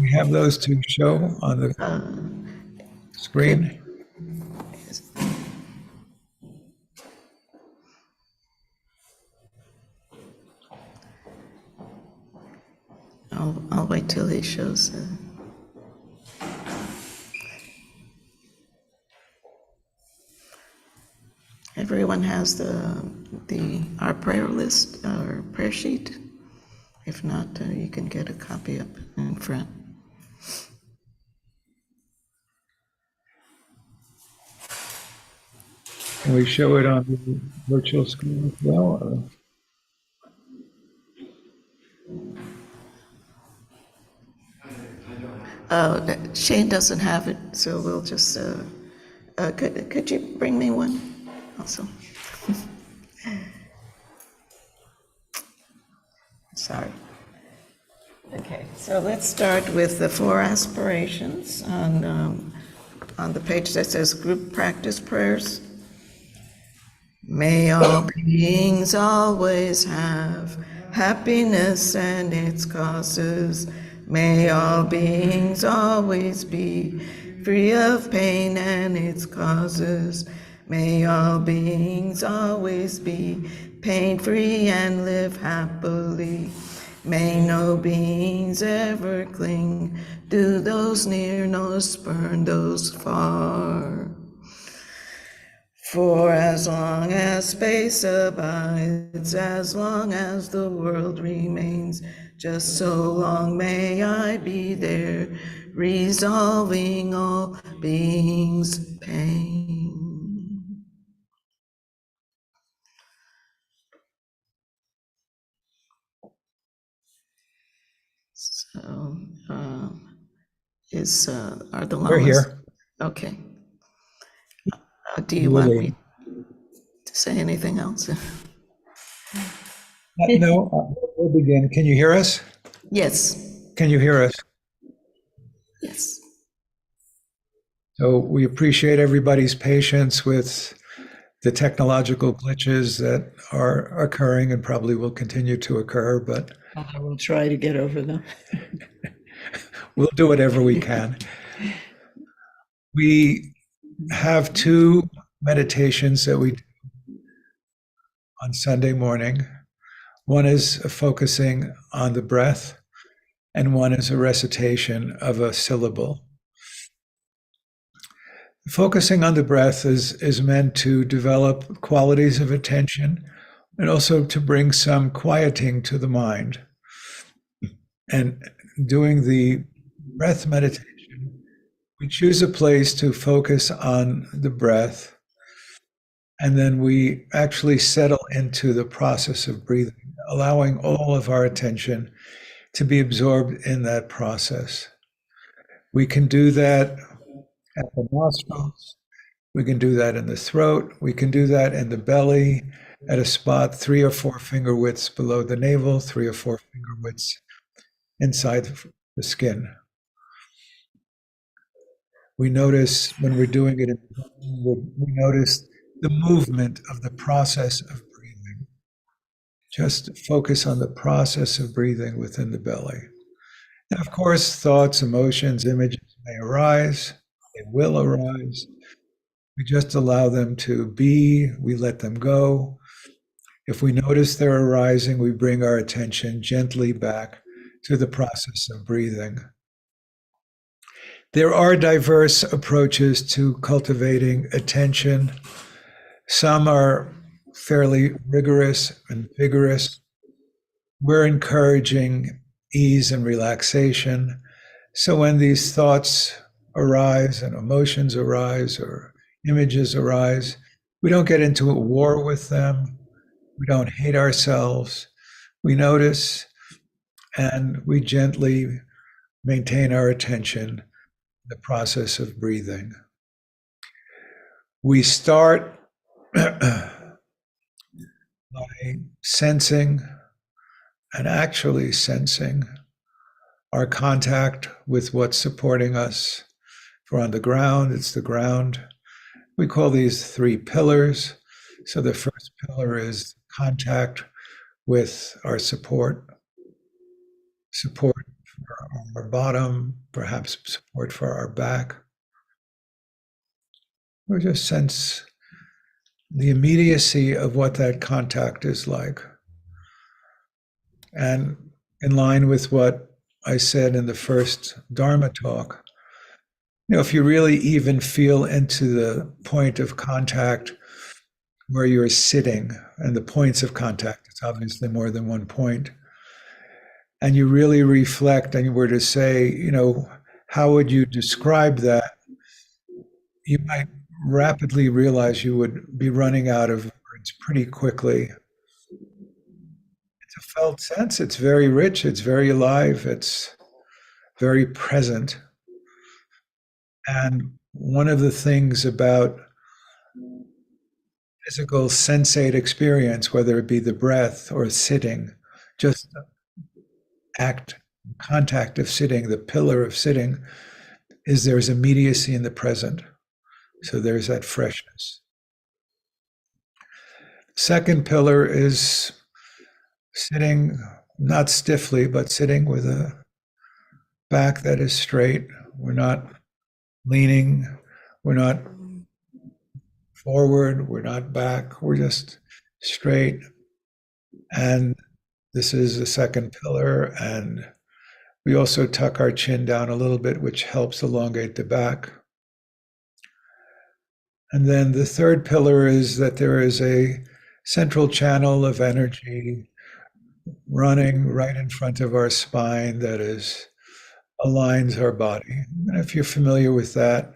We have those to show on the screen. I'll wait till he shows. Everyone has our prayer list, our prayer sheet. If not, you can get a copy up in front. Can we show it on the virtual screen as well? Shane doesn't have it, so we'll just, could you bring me one also? Sorry. Okay, so let's start with the 4 aspirations on the page that says group practice prayers. May all beings always have happiness and its causes. May all beings always be free of pain and its causes. May all beings always be pain-free and live happily. May no beings ever cling to those near, nor spurn those far. For as long as space abides, as long as the world remains, just so long may I be there, resolving all beings' pain. So, are the Lamas? We're here. Okay. Do you want me to say anything else? No, we'll begin. Can you hear us? Yes. Can you hear us? Yes. So we appreciate everybody's patience with the technological glitches that are occurring and probably will continue to occur, but I will try to get over them. we'll do whatever we can. We have 2 meditations that we do on Sunday morning. One is focusing on the breath, and one is a recitation of a syllable. Focusing on the breath is meant to develop qualities of attention and also to bring some quieting to the mind. And doing the breath meditation, we choose a place to focus on the breath, and then we actually settle into the process of breathing, allowing all of our attention to be absorbed in that process. We can do that at the nostrils, we can do that in the throat, we can do that in the belly, at a spot 3 or 4 finger widths below the navel, 3 or 4 finger widths inside the skin. We notice when we're doing it, we notice the movement of the process of breathing. Just focus on the process of breathing within the belly. And of course, thoughts, emotions, images may arise. They will arise. We just allow them to be. We let them go. If we notice they're arising, we bring our attention gently back to the process of breathing. There are diverse approaches to cultivating attention. Some are fairly rigorous and vigorous. We're encouraging ease and relaxation. So when these thoughts arise and emotions arise or images arise, we don't get into a war with them. We don't hate ourselves. We notice and we gently maintain our attention in the process of breathing. We start by sensing and actually sensing our contact with what's supporting us. If we're on the ground, it's the ground. We call these 3 pillars. So the first pillar is contact with our support our bottom, perhaps support for our back, or just sense the immediacy of what that contact is like. And in line with what I said in the first Dharma talk, if you really even feel into the point of contact where you're sitting, and the points of contact, it's obviously more than one point, and you really reflect and you were to say, how would you describe that? You might rapidly realize you would be running out of words pretty quickly. It's a felt sense. It's very rich. It's very alive. It's very present. And one of the things about physical sensate experience, whether it be the breath or sitting, just contact of sitting, the pillar of sitting, is there's immediacy in the present. So there's that freshness. Second pillar is sitting, not stiffly, but sitting with a back that is straight. We're not leaning, we're not forward, we're not back, we're just straight. And this is the second pillar. And we also tuck our chin down a little bit, which helps elongate the back. And then the third pillar is that there is a central channel of energy running right in front of our spine that aligns our body. And if you're familiar with that,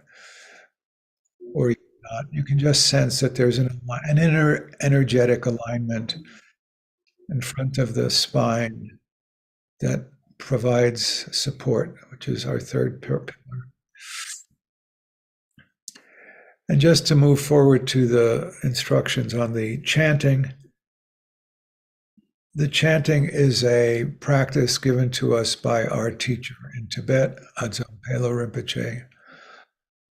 or you're not, you can just sense that there's an inner energetic alignment in front of the spine that provides support, which is our third pillar. And just to move forward to the instructions on the chanting is a practice given to us by our teacher in Tibet, Adzom Pelo Rinpoche.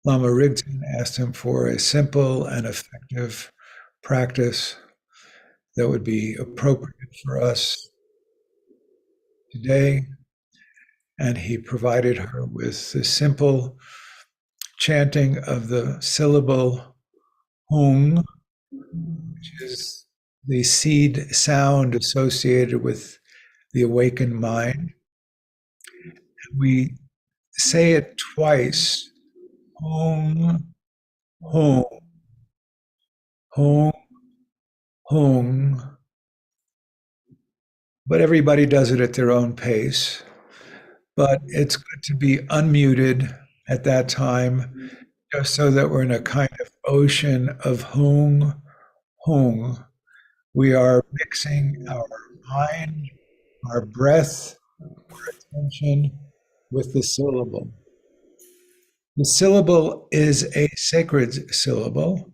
Lama Rigzin asked him for a simple and effective practice that would be appropriate for us today. And he provided her with the simple chanting of the syllable Hung, which is the seed sound associated with the awakened mind. We say it twice, Hung, Hung, Hung, Hung. But everybody does it at their own pace. But it's good to be unmuted at that time, just so that we're in a kind of ocean of Hung, Hung. We are mixing our mind, our breath, our attention with the syllable. The syllable is a sacred syllable.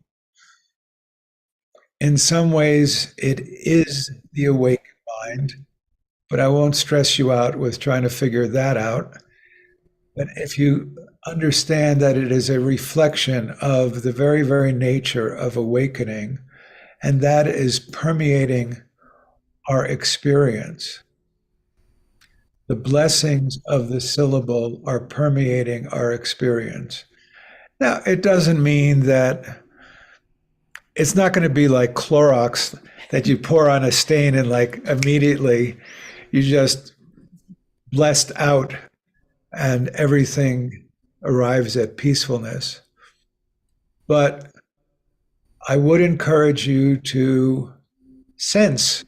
In some ways, it is the awakened mind, but I won't stress you out with trying to figure that out. But if you understand that it is a reflection of the very, very nature of awakening, and that is permeating our experience. The blessings of the syllable are permeating our experience. Now, it doesn't mean that it's not going to be like Clorox that you pour on a stain and like immediately you just blessed out and everything arrives at peacefulness. But I would encourage you to sense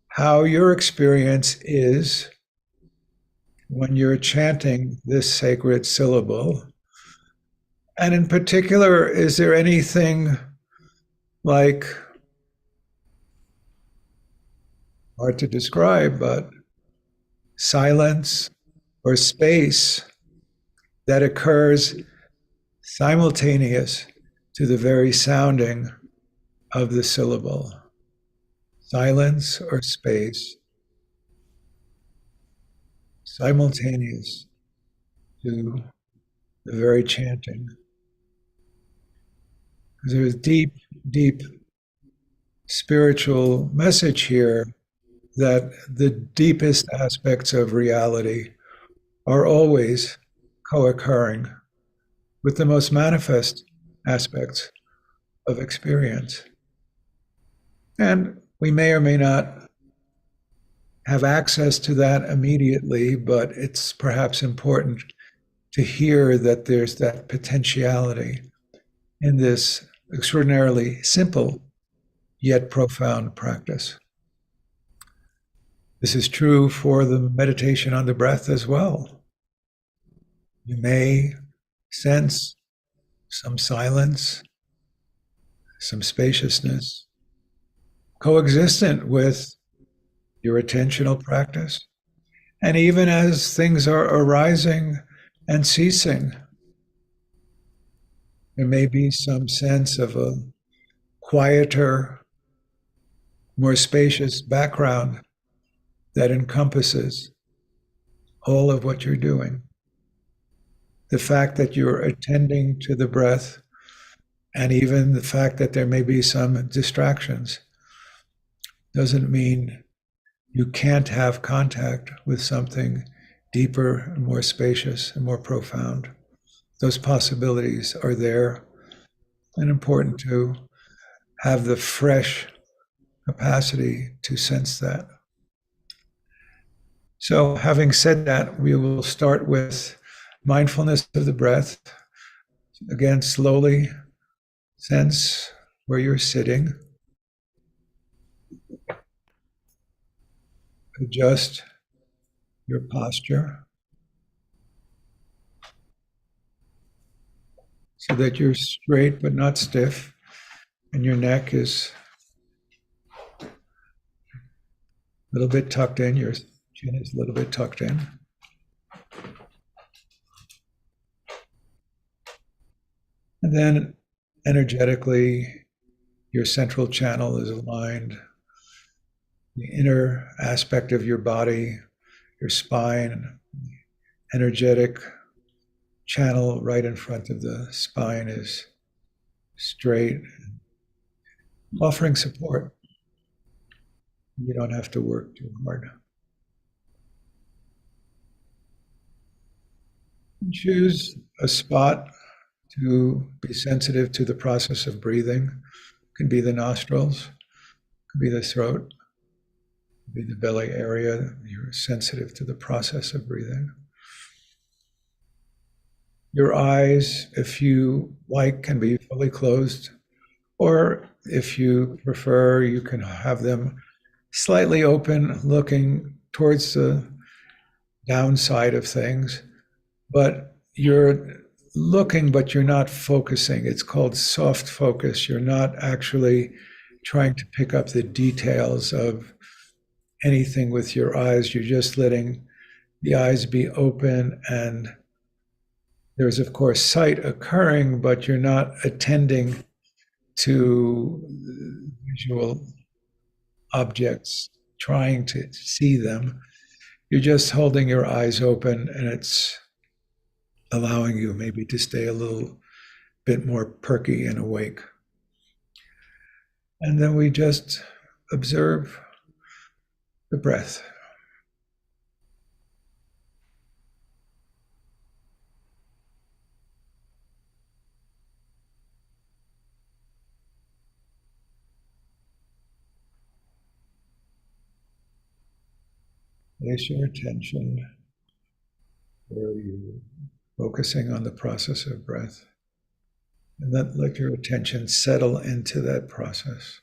how your experience is when you're chanting this sacred syllable. And in particular, is there anything like, hard to describe, but silence or space that occurs simultaneous to the very sounding of the syllable? Silence or space simultaneous to the very chanting. There's a deep, deep spiritual message here that the deepest aspects of reality are always co-occurring with the most manifest aspects of experience. And we may or may not have access to that immediately, but it's perhaps important to hear that there's that potentiality in this extraordinarily simple yet profound practice. This is true for the meditation on the breath as well. You may sense some silence, some spaciousness, coexistent with your attentional practice. And even as things are arising and ceasing, there may be some sense of a quieter, more spacious background that encompasses all of what you're doing. The fact that you're attending to the breath, and even the fact that there may be some distractions, doesn't mean you can't have contact with something deeper and more spacious and more profound. Those possibilities are there, and important to have the fresh capacity to sense that. So, having said that, we will start with mindfulness of the breath. Again, slowly sense where you're sitting. Adjust your posture so that you're straight but not stiff, and your neck is a little bit tucked in, your chin is a little bit tucked in. And then energetically, your central channel is aligned. The inner aspect of your body, your spine, energetic channel right in front of the spine is straight, offering support. You don't have to work too hard. Choose a spot to be sensitive to the process of breathing. It can be the nostrils, it could be the throat, it could be the belly area. You're sensitive to the process of breathing. Your eyes, if you like, can be fully closed, or if you prefer, you can have them slightly open, looking towards the downside of things. But you're looking, but you're not focusing. It's called soft focus. You're not actually trying to pick up the details of anything with your eyes. You're just letting the eyes be open, and there's, of course, sight occurring, but you're not attending to visual objects, trying to see them. You're just holding your eyes open, and it's allowing you maybe to stay a little bit more perky and awake. And then we just observe the breath. Place your attention where you're focusing on the process of breath. And then let your attention settle into that process.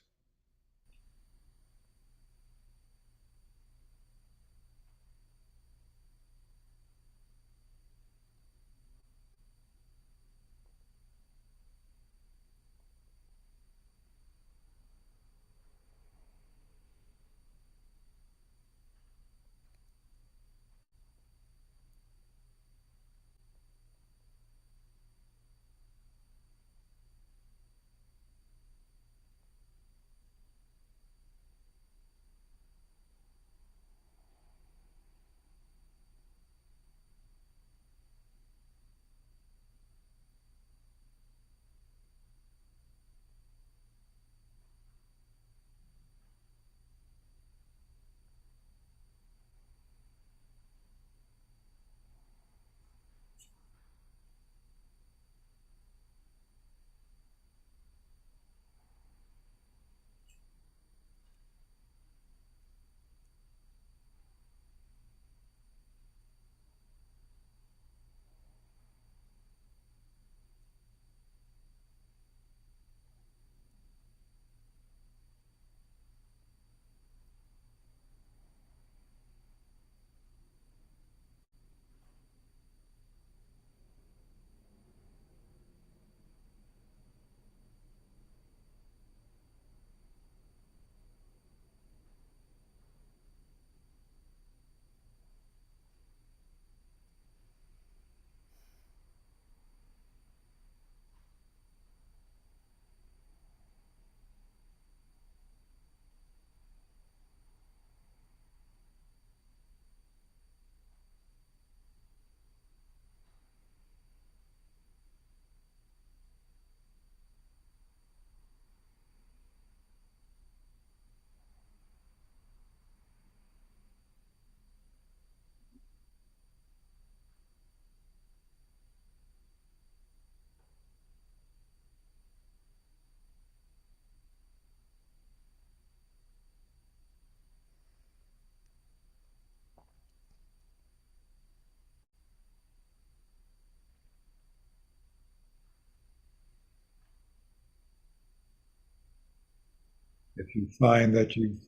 if you find that you've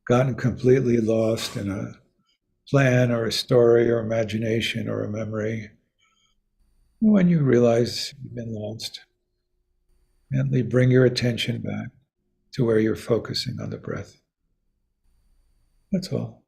gotten completely lost in a plan or a story or imagination or a memory, when you realize you've been lost, gently bring your attention back to where you're focusing on the breath. That's all.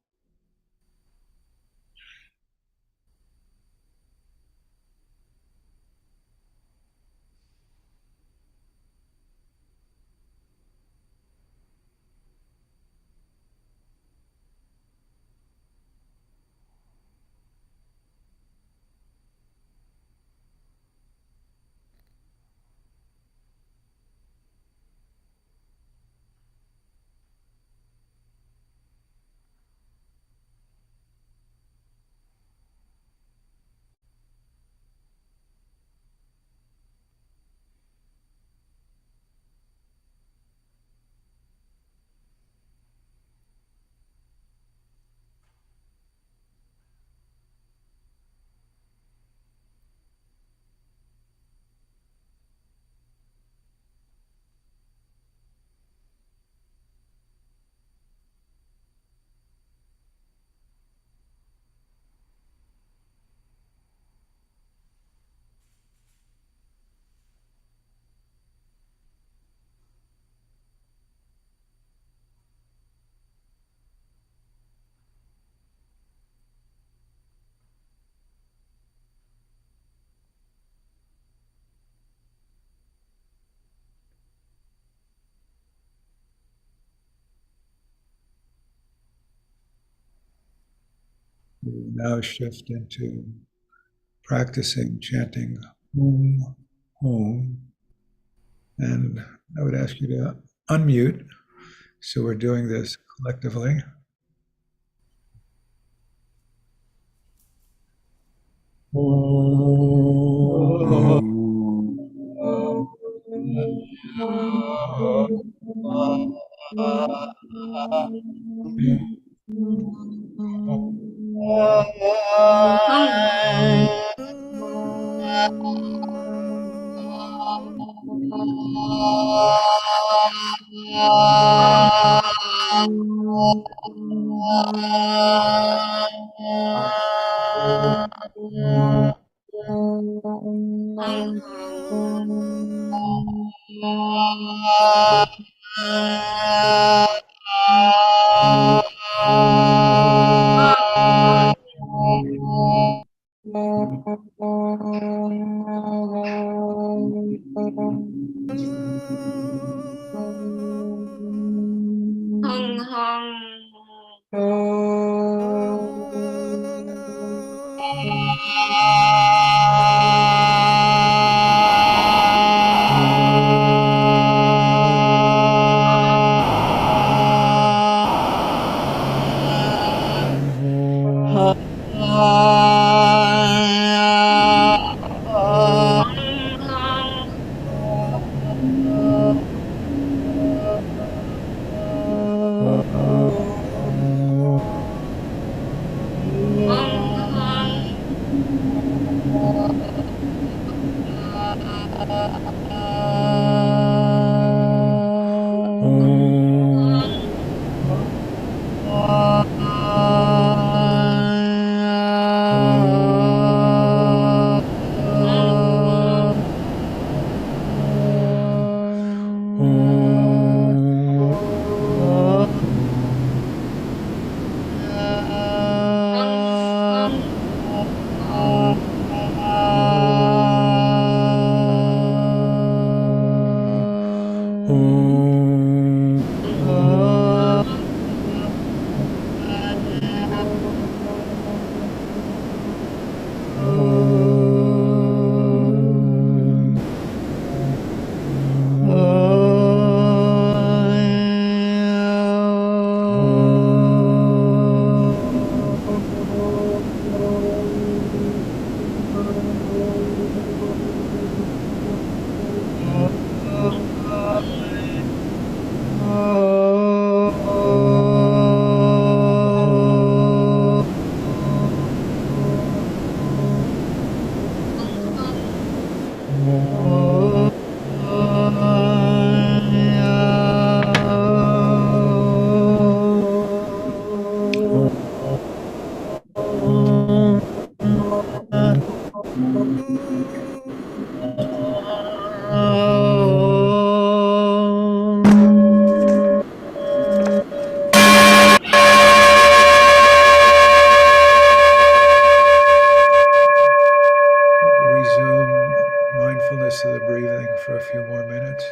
We now shift into practicing chanting Om, Om. And I would ask you to unmute. So we're doing this collectively. Resume mindfulness of the breathing for a few more minutes.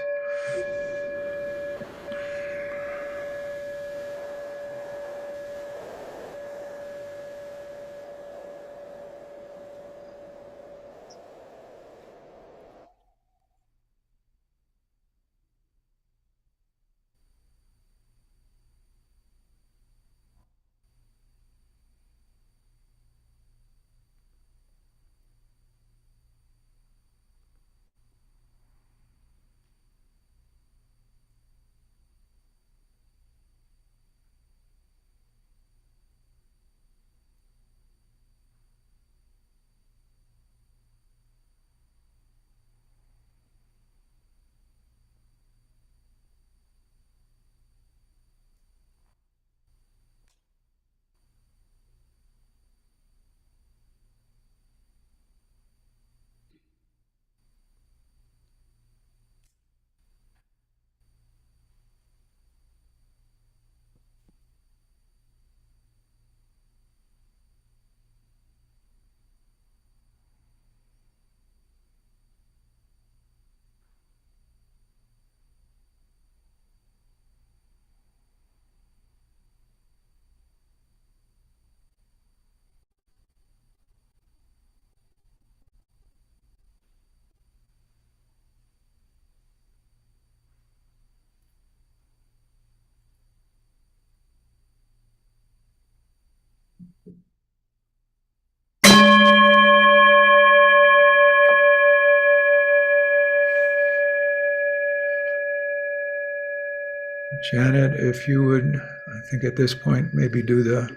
Janet, if you would, I think at this point, maybe do the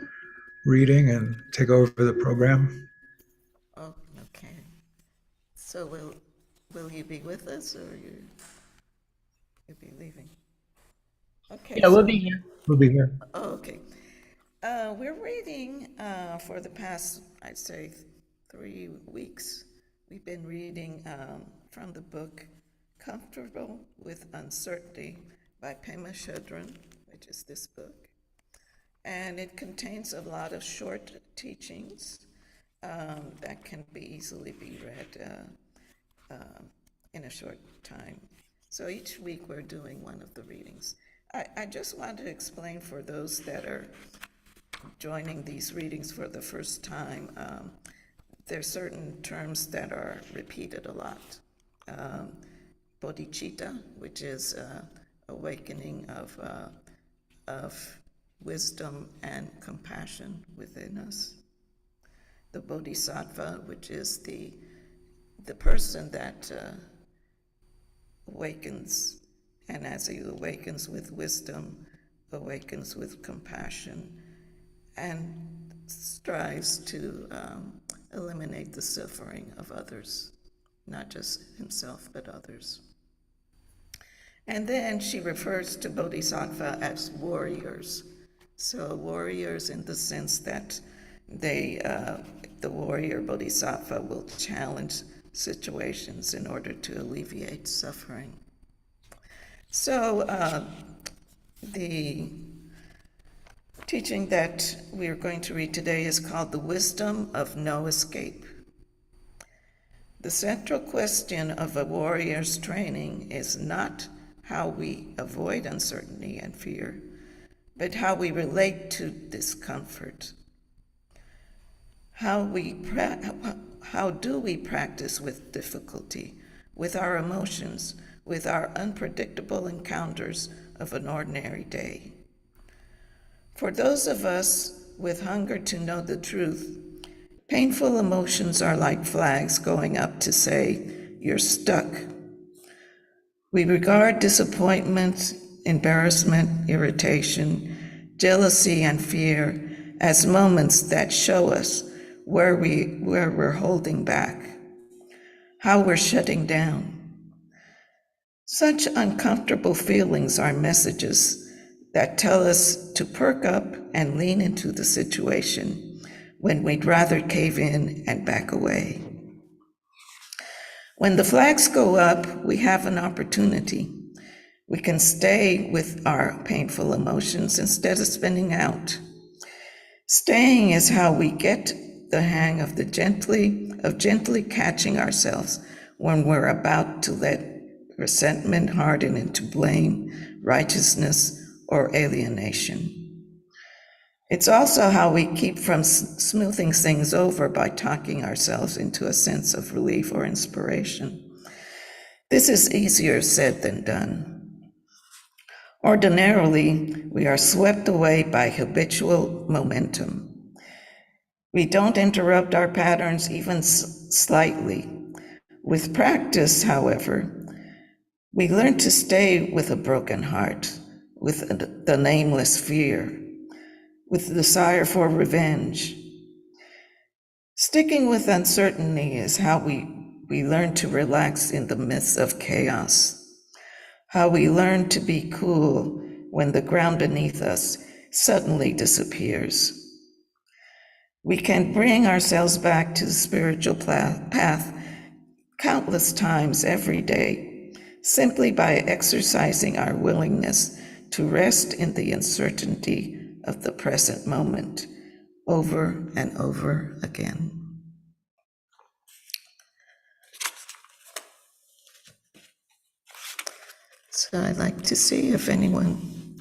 reading and take over the program. Oh, okay. So will you be with us, or you'll be leaving? Okay. Yeah, we'll be here. We'll be here. Oh, okay. We're reading for the past, I'd say, 3 weeks. We've been reading from the book Comfortable with Uncertainty by Pema Chodron, which is this book. And it contains a lot of short teachings that can be easily be read in a short time. So each week we're doing one of the readings. I just want to explain for those that are joining these readings for the first time, there are certain terms that are repeated a lot. Bodhicitta, which is awakening of wisdom and compassion within us. The Bodhisattva, which is the person that awakens, and as he awakens with wisdom, awakens with compassion, and strives to eliminate the suffering of others, not just himself, but others. And then she refers to Bodhisattva as warriors. So warriors in the sense that the warrior Bodhisattva will challenge situations in order to alleviate suffering. So the teaching that we are going to read today is called The Wisdom of No Escape. The central question of a warrior's training is not how we avoid uncertainty and fear, but how we relate to discomfort. How do we practice with difficulty, with our emotions, with our unpredictable encounters of an ordinary day? For those of us with hunger to know the truth, painful emotions are like flags going up to say, "You're stuck." We regard disappointment, embarrassment, irritation, jealousy, and fear as moments that show us where we're holding back, how we're shutting down. Such uncomfortable feelings are messages that tell us to perk up and lean into the situation when we'd rather cave in and back away. When the flags go up, we have an opportunity. We can stay with our painful emotions instead of spinning out. Staying is how we get the hang of gently catching ourselves when we're about to let resentment harden into blame, righteousness, or alienation. It's also how we keep from smoothing things over by talking ourselves into a sense of relief or inspiration. This is easier said than done. Ordinarily, we are swept away by habitual momentum. We don't interrupt our patterns even slightly. With practice, however, we learn to stay with a broken heart, with the nameless fear, with the desire for revenge. Sticking with uncertainty is how we learn to relax in the midst of chaos, how we learn to be cool when the ground beneath us suddenly disappears. We can bring ourselves back to the spiritual path countless times every day, simply by exercising our willingness to rest in the uncertainty of the present moment over and over again. So I'd like to see if anyone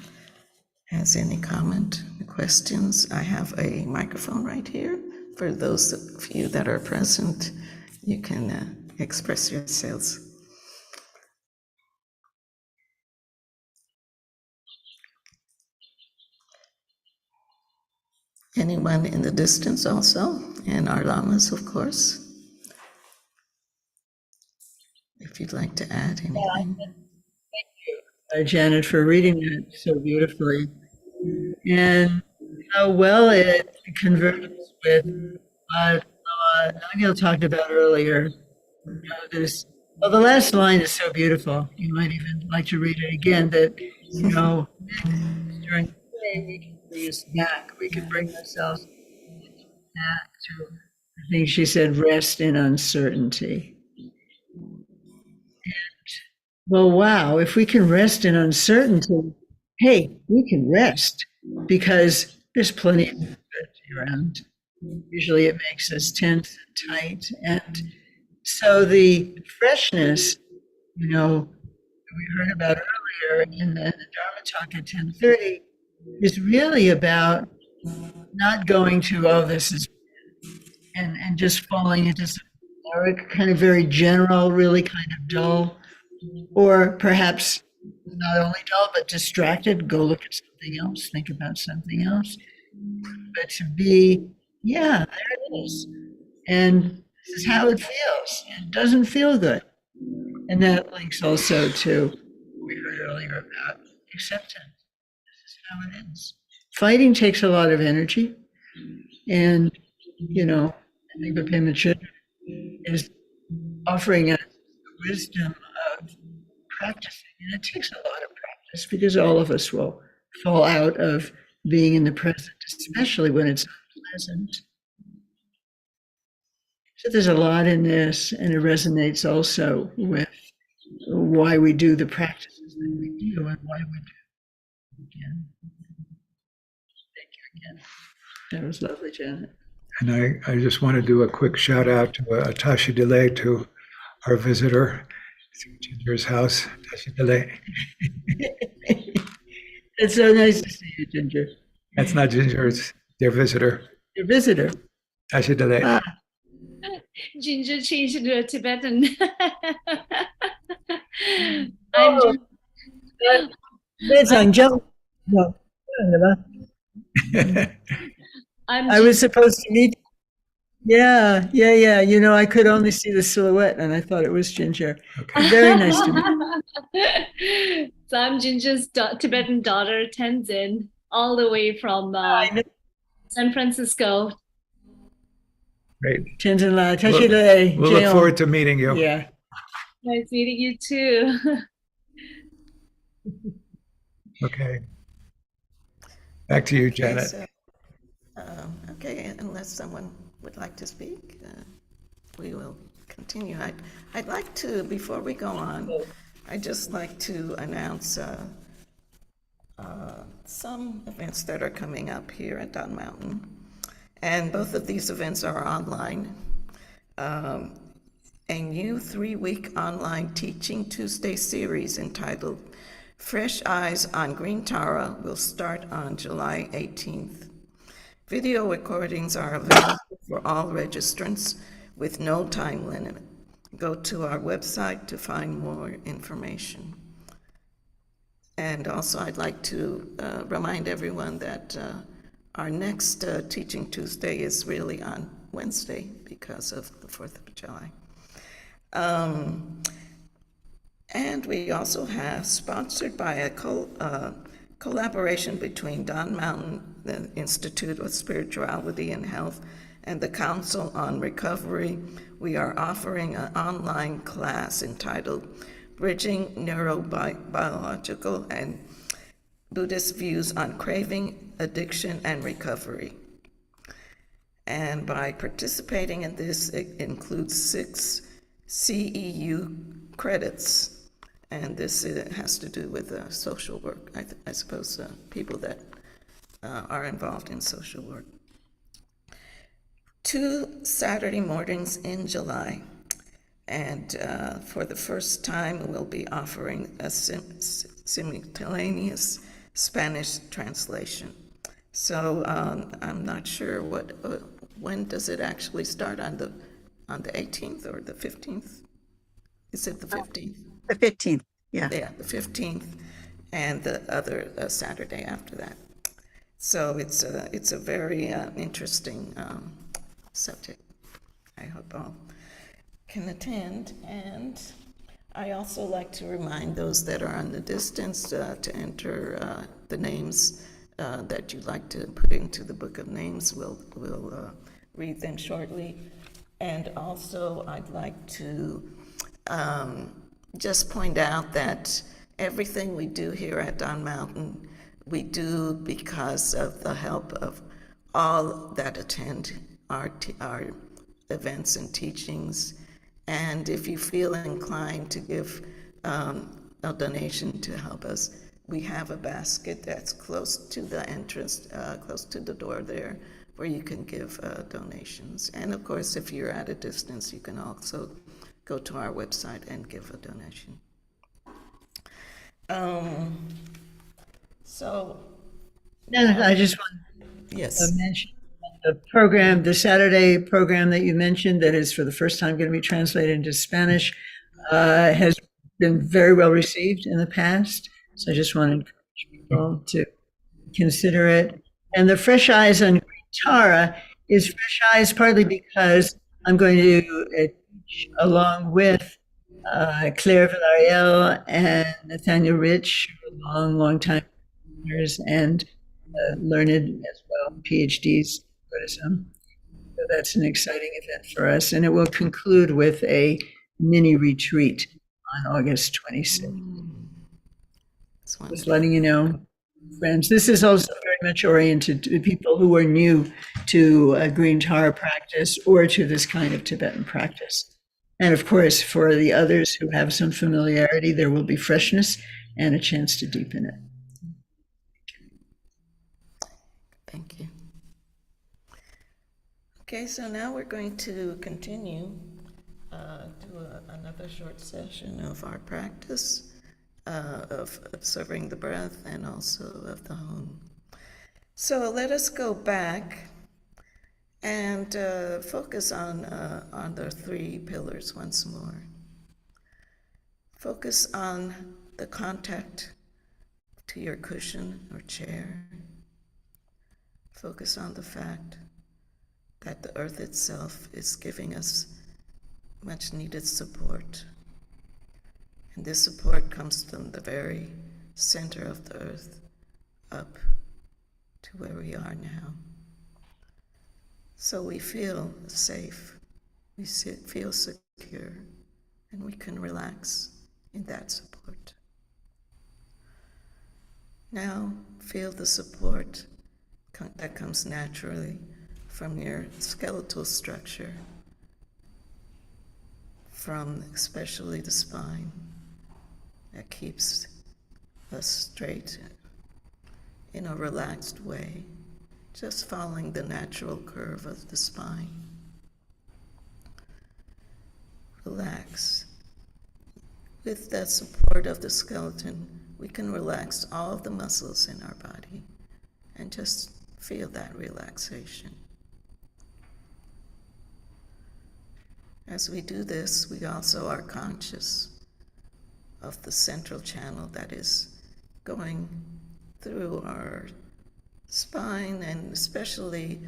has any comment, questions. I have a microphone right here. For those of you that are present, you can express yourselves. Anyone in the distance also, and our lamas, of course. If you'd like to add anything. Janet, for reading that so beautifully, and how well it converts with what Namgyal talked about earlier. You know, the last line is so beautiful. You might even like to read it again. That during the day we can bring us back. We can bring ourselves back to. I think she said, rest in uncertainty. Well, wow, if we can rest in uncertainty, hey, we can rest because there's plenty of uncertainty around. Usually it makes us tense and tight. And so the freshness, we heard about earlier in the Dharma talk at 10:30, is really about not going to, oh, this is, and just falling into some kind of very general, really kind of dull, or perhaps not only dull, but distracted, go look at something else, think about something else. But to be, yeah, there it is. And this is how it feels. It doesn't feel good. And that links also to what we heard earlier about acceptance. This is how it is. Fighting takes a lot of energy. And, I think the Pema Chodron is offering us the wisdom of practicing. And it takes a lot of practice because all of us will fall out of being in the present, especially when it's unpleasant. So there's a lot in this, and it resonates also with why we do the practices that we do and why we do again. Thank you again. That was lovely, Janet. And I just want to do a quick shout out to Tashi Delay, to our visitor, Ginger's house, Tashi Delay. It's so nice to see you, Ginger. That's not Ginger, it's their visitor, Your visitor. Tashi Delay. Ah, Ginger changed to Tibetan. I'm just, that's Angel. No, I'm I was supposed to meet. Yeah. I could only see the silhouette, and I thought it was Ginger. Okay. Very nice to meet you. So I'm Ginger's Tibetan daughter, Tenzin, all the way from San Francisco. Great. Tenzin La, We'll look forward to meeting you. Yeah. Nice meeting you too. Okay. Back to you, Janet. Okay, unless someone would like to speak, we will continue, I'd like to, before we go on, I'd just like to announce some events that are coming up here at Don Mountain. And both of these events are online. A new 3-week online Teaching Tuesday series entitled Fresh Eyes on Green Tara will start on July 18th. Video recordings are available for all registrants with no time limit. Go to our website to find more information. And also, I'd like to remind everyone that our next Teaching Tuesday is really on Wednesday because of the 4th of July. And we also have, sponsored by a collaboration between Don Mountain, the Institute of Spirituality and Health, and the Council on Recovery, we are offering an online class entitled Bridging Neurobiological and Buddhist Views on Craving, Addiction, and Recovery. And by participating in this, it includes 6 CEU credits. And this has to do with social work, I suppose, people that are involved in social work. 2 Saturday mornings in July. And for the first time, we'll be offering a simultaneous Spanish translation. So I'm not sure when does it actually start, on the 18th or the 15th? Is it the 15th? The 15th, yeah. Yeah, the 15th, and the other Saturday after that. So it's a very interesting subject. I hope all can attend. And I also like to remind those that are on the distance to enter the names that you'd like to put into the book of names. We'll read them shortly. And also, I'd like to just point out that everything we do here at Don Mountain, we do because of the help of all that attend our events and teachings. And if you feel inclined to give a donation to help us, we have a basket that's close to the entrance, close to the door there, where you can give donations. And of course, if you're at a distance, you can also go to our website and give a donation. I just want Yes. to mention the program, the Saturday program that you mentioned, that is for the first time going to be translated into Spanish, has been very well received in the past. So I just want to encourage people to consider it. And the Fresh Eyes on Green Tara is Fresh Eyes partly because I'm going to teach along with Claire Villarreal and Nathaniel Rich, long time listeners and learned as well, PhDs in Buddhism. So that's an exciting event for us. And it will conclude with a mini retreat on August 26th. Just letting you know, friends. This is also very much oriented to people who are new to Green Tara practice or to this kind of Tibetan practice. And of course, for the others who have some familiarity, there will be freshness and a chance to deepen it. Thank you. Okay, so now we're going to continue another short session of our practice of observing the breath and also of the home. So let us go back and focus on the 3 pillars once more. Focus on the contact to your cushion or chair. Focus on the fact that the earth itself is giving us much needed support. And this support comes from the very center of the earth up to where we are now. So we feel safe, we feel secure, and we can relax in that support. Now feel the support that comes naturally from your skeletal structure, from especially the spine that keeps us straight in a relaxed way, just following the natural curve of the spine. Relax. With the support of the skeleton, we can relax all of the muscles in our body and just feel that relaxation. As we do this, we also are conscious of the central channel that is going through our spine, and especially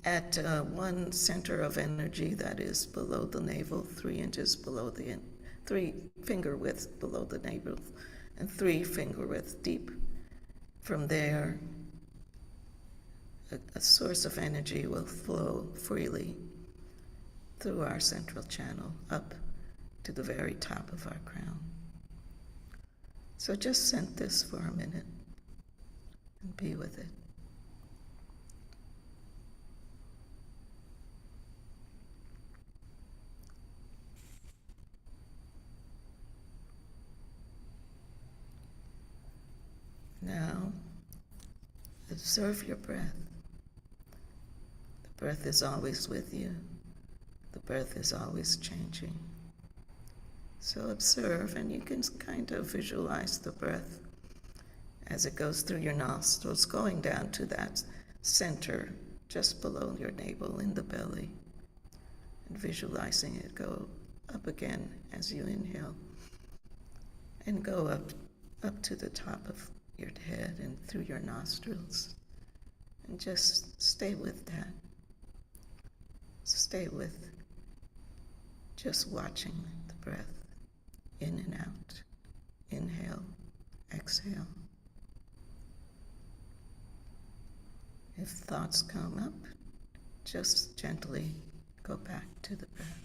at one center of energy that is below the navel, 3 inches below the 3 finger width below the navel, and 3 finger width deep. From there, a source of energy will flow freely through our central channel up to the very top of our crown. So just scent this for a minute and be with it. Now, observe your breath. The breath is always with you. The breath is always changing. So observe, and you can kind of visualize the breath as it goes through your nostrils, going down to that center just below your navel in the belly, and visualizing it go up again as you inhale, and go up to the top of your head and through your nostrils, and just stay with that. Stay with just watching the breath in and out. Inhale, exhale. If thoughts come up, just gently go back to the breath.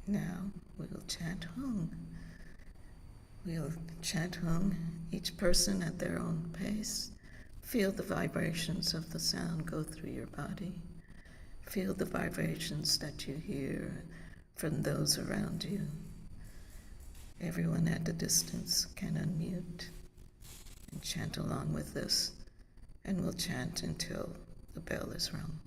Now we will chant Hung. We'll chant Hung, each person at their own pace. Feel the vibrations of the sound go through your body. Feel the vibrations that you hear from those around you. Everyone at a distance can unmute and chant along with us, and we'll chant until the bell is rung.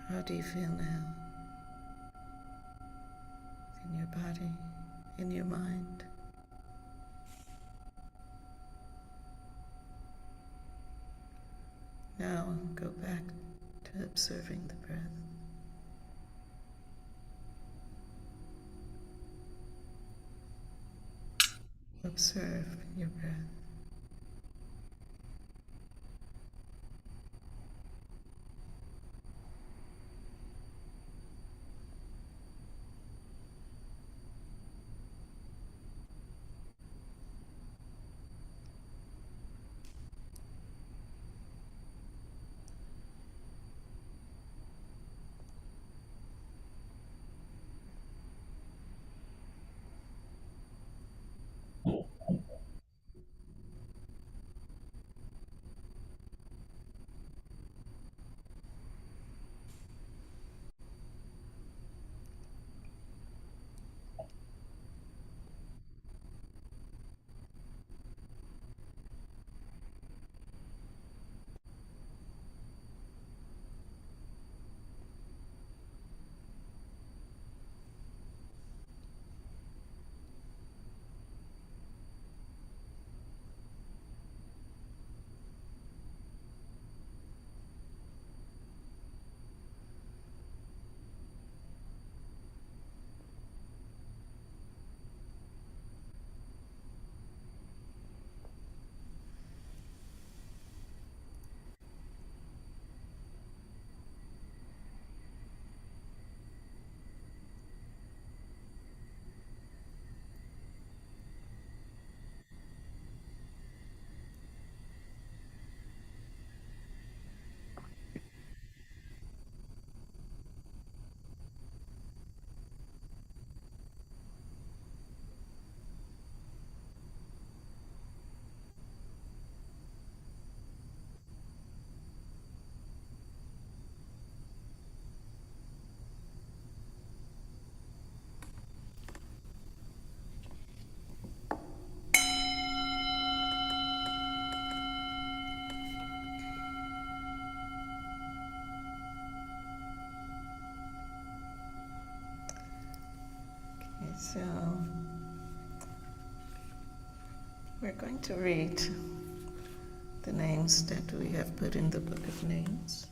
How do you feel now? In your body, in your mind? Now go back to observing the breath. Observe your breath. So we're going to read the names that we have put in the book of names.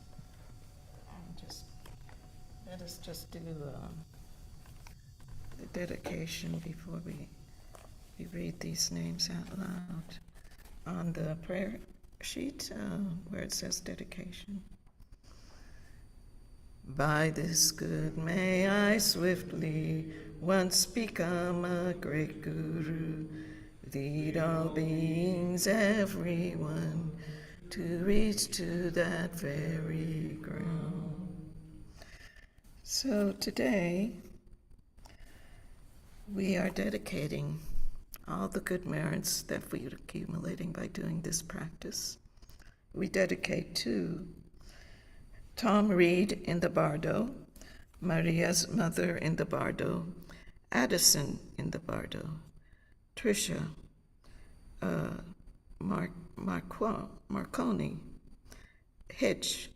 Let us just do the dedication before we read these names out loud. On the prayer sheet where it says dedication. By this good may I swiftly once become a great guru, lead all beings, everyone, to reach to that very ground. So today, we are dedicating all the good merits that we are accumulating by doing this practice. We dedicate to Tom Reed in the Bardo, Maria's mother in the Bardo, Addison in the Bardo, Tricia, Marconi, Hitch,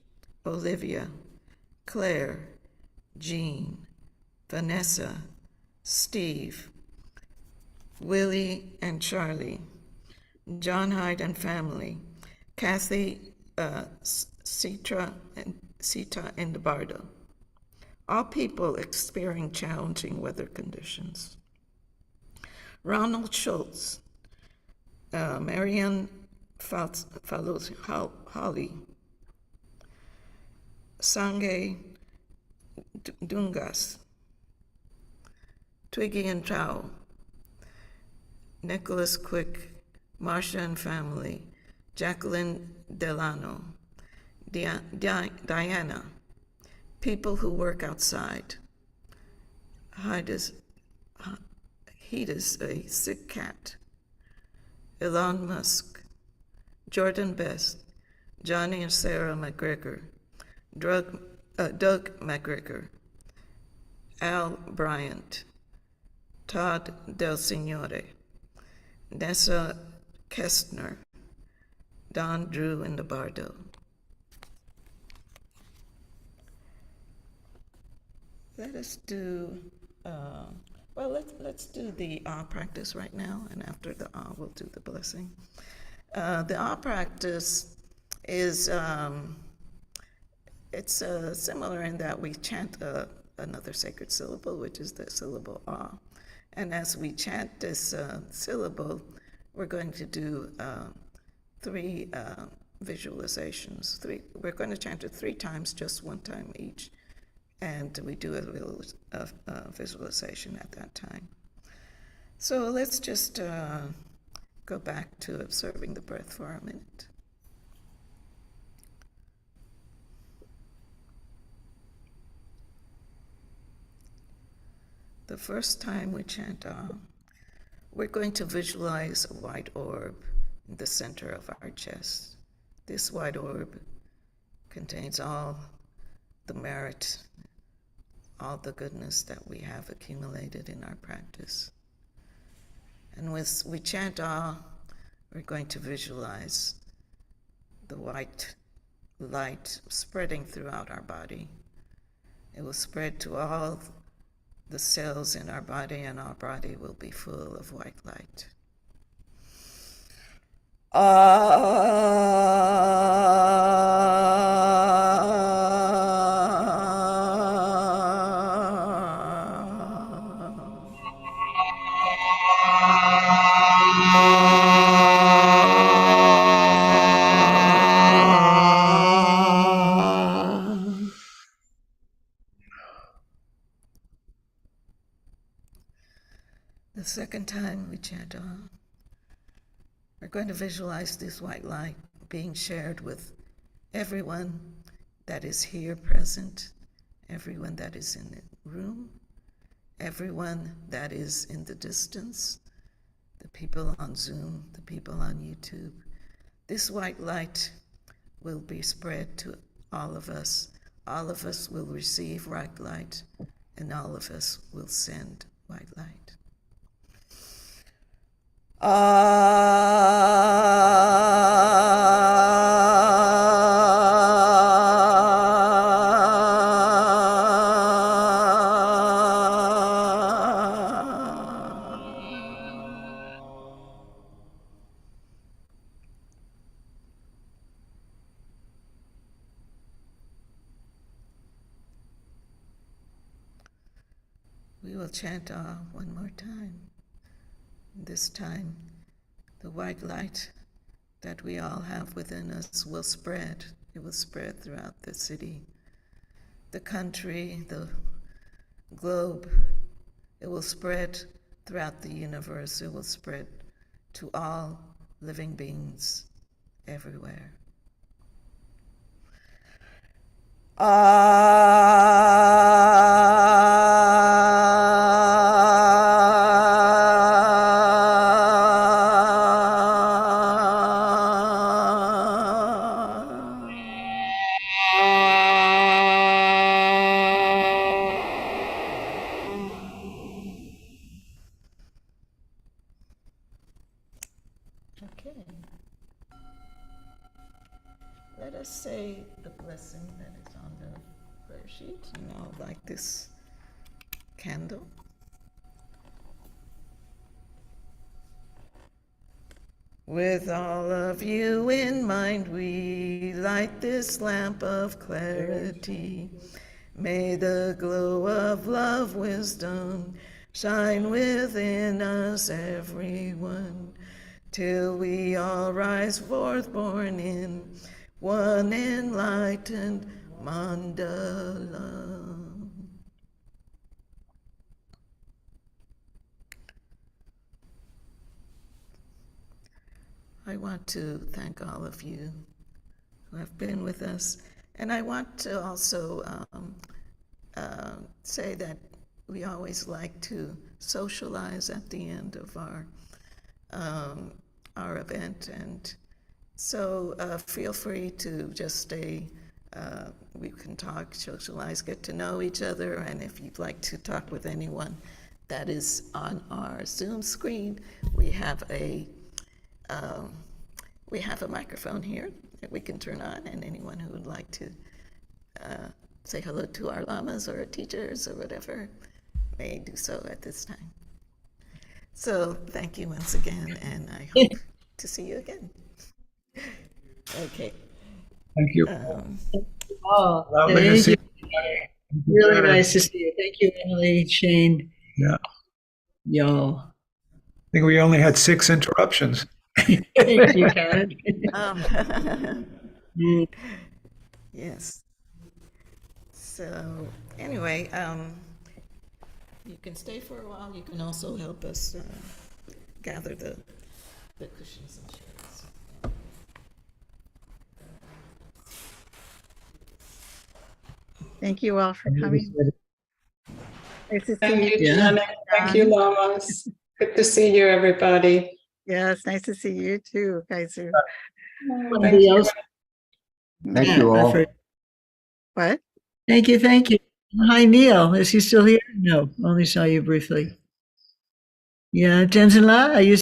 Olivia, Claire, Jean, Vanessa, Steve, Willie and Charlie, John Hyde and family, Kathy, Sita and Bardo. All people experiencing challenging weather conditions. Ronald Schultz, Marianne Holly, Sange Dungas, Twiggy and Tao, Nicholas Quick, Marcia and family, Jacqueline Delano, Diana, people who work outside. Heat is a sick cat. Elon Musk, Jordan Best, Johnny and Sarah McGregor, Doug McGregor, Al Bryant, Todd Del Signore, Nessa Kestner, Don Drew and Bardo. Let us do, let's do the practice right now, and after the we'll do the blessing. The practice is, it's similar in that we chant another sacred syllable, which is the syllable ah. And as we chant this syllable, we're going to do 3 visualizations. We're going to chant it 3 times, just 1 time each. And we do a visualization at that time. So let's just go back to observing the breath for a minute. The first time we chant we're going to visualize a white orb in the center of our chest. This white orb contains all the merit, all the goodness that we have accumulated in our practice. And as we chant we're going to visualize the white light spreading throughout our body. It will spread to all the cells in our body, and our body will be full of white light. The second time we chant we're going to visualize this white light being shared with everyone that is here present, everyone that is in the room, everyone that is in the distance, the people on Zoom, the people on YouTube. This white light will be spread to all of us. All of us will receive white light, and all of us will send white light. We will chant one more time. This time, the white light that we all have within us will spread. It will spread throughout the city, the country, the globe. It will spread throughout the universe. It will spread to all living beings everywhere. Okay. Let us say the blessing that is on the prayer sheet, and I'll light this candle. With all of you in mind, we light this lamp of clarity. May the glow of love, wisdom shine within us, everyone, till we all rise forth born in one enlightened mandala. I want to thank all of you who have been with us, and I want to also say that we always like to socialize at the end of our event, and so feel free to just stay. We can talk, socialize, get to know each other, and if you'd like to talk with anyone that is on our Zoom screen, we have a microphone here that we can turn on, and anyone who would like to say hello to our lamas or our teachers or whatever may do so at this time. So thank you once again, and I hope to see you again. Okay. Thank you. Oh, Lovely to thank see you. Really nice to see you. Thank you, Emily, Shane, Yeah. I y'all. think we only had 6 interruptions. Thank you, Karen. Yes. So anyway, you can stay for a while. You can also help us gather the cushions and chairs. Thank you all for coming. Nice to see Thank you. you, Janet. Thank you, Lamas. Good to see you, everybody. Yes, nice to see you too, Kaiser. Thank Somebody you. else? Thank you all. What? Thank you, thank you. Hi, Neil. Is he still here? No, only saw you briefly. Yeah, Tenzin La, are you